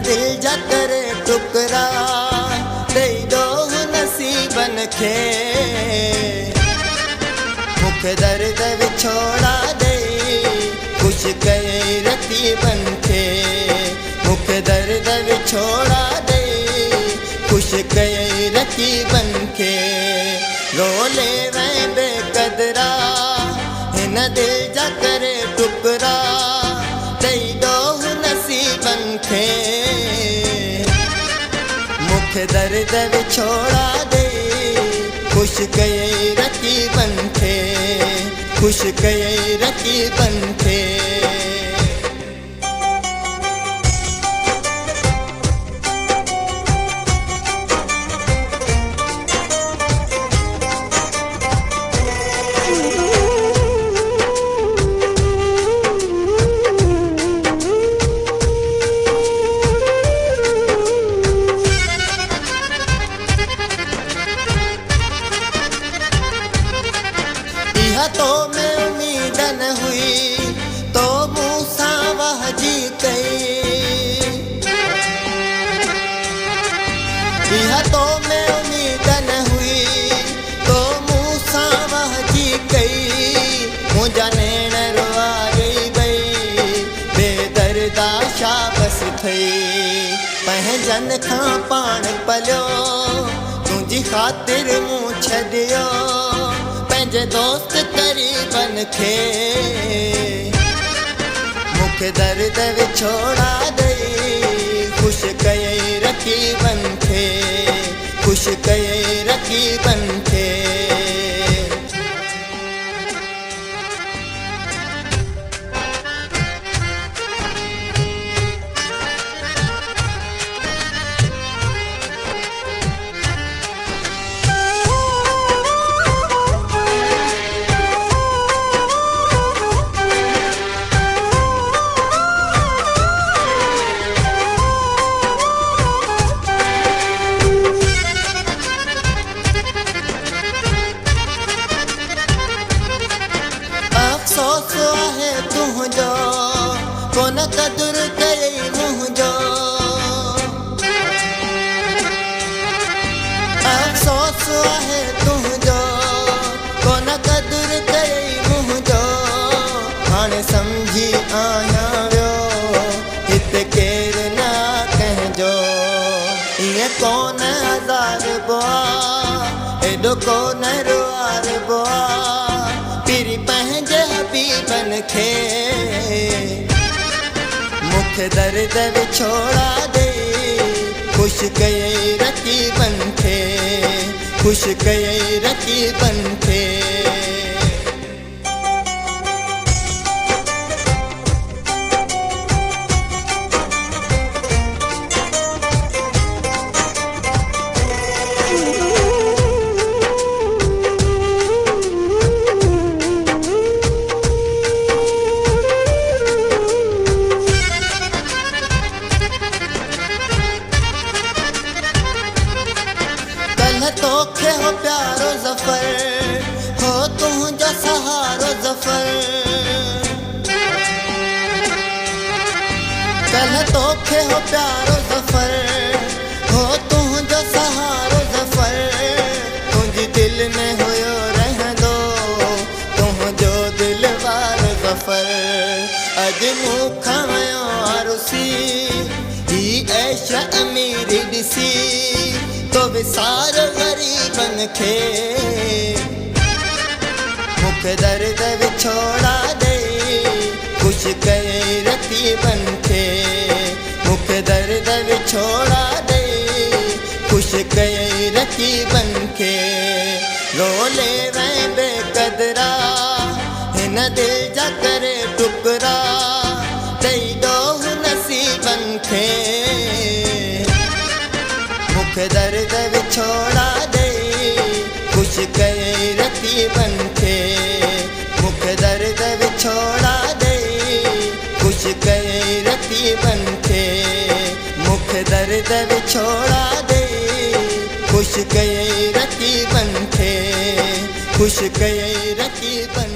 दिल जा करे टुकड़ा दे दो नसीबन खे मुख दर्द विछोड़ा दे खुश कये रकीबन खे मुख दर्द विछोड़ा दे खुश कये रकीबन खे रोले वै बेकदरा हिन दिल जा करे टुकड़ा दे दो नसीबन खे मुख दर्द विछोड़ा दे खुश कये रकीबन खे खुश कये रकीबन खे तो में उम्मीद न हुई तो मूसा वहजी कई तो में उम्मीद न हुई तो मूसा वहजी कई मुझा नैण रोआ गई बेदर्दा शाबस थई पंहिंजन खां पाण पलियो तुंहिंजी ख़ातिर मूं छॾियो पंहिंजे दोस्त करीबन खे मुख दर्द विछोड़ा दे खुश कये रकीबन खे खुश कये रकीबन खे अफ़सोस आहे तुंहिंजो कोन क़दुरु कई मुंहिंजो अफ़सोस आहे तुंहिंजो कोन क़दुरु कई मुंहिंजो हाणे सम्झी आहियां वियो हिते केरु न कंहिंजो ईअं कोन हज़ारबो आहे एॾो कोन रुआरबो आहे पीरी पंहिंजे हबीबन खे मुख दर्द विछोड़ा दे खुश कये रकीबन खे खुश कये रकीबन खे तोखे हो प्यारो ज़फ़र हो तुंहिंजो सहारो ज़फ़र कल तोखे हो प्यारो ज़फ़र हो तुंहिंजो सहारो ज़फ़र तुंहिंजी दिल में हुयो रहंदो तुंहिंजो दिल वारो ज़फ़र अॼु मूंखां वियो आरुसी ही ऐश अमीरी ॾिसी तो विसार गरीबन खे मुख दर्द विछोड़ा दे खुश कये रकीबन खे मुख दर्द विछोड़ा दे खुश कये रकीबन खे रोले वै बेकदरा हिन दिल जा करे टुकड़ा दे दो नसीबन खे मुख दर्द विछोड़ा दे खुश कये रकीबन खे मुख दर्द विछोड़ा दे खुश कये रकीबन खे मुख दर्द विछोड़ा दे खुश कये रकीबन खे खुश कये रकीबन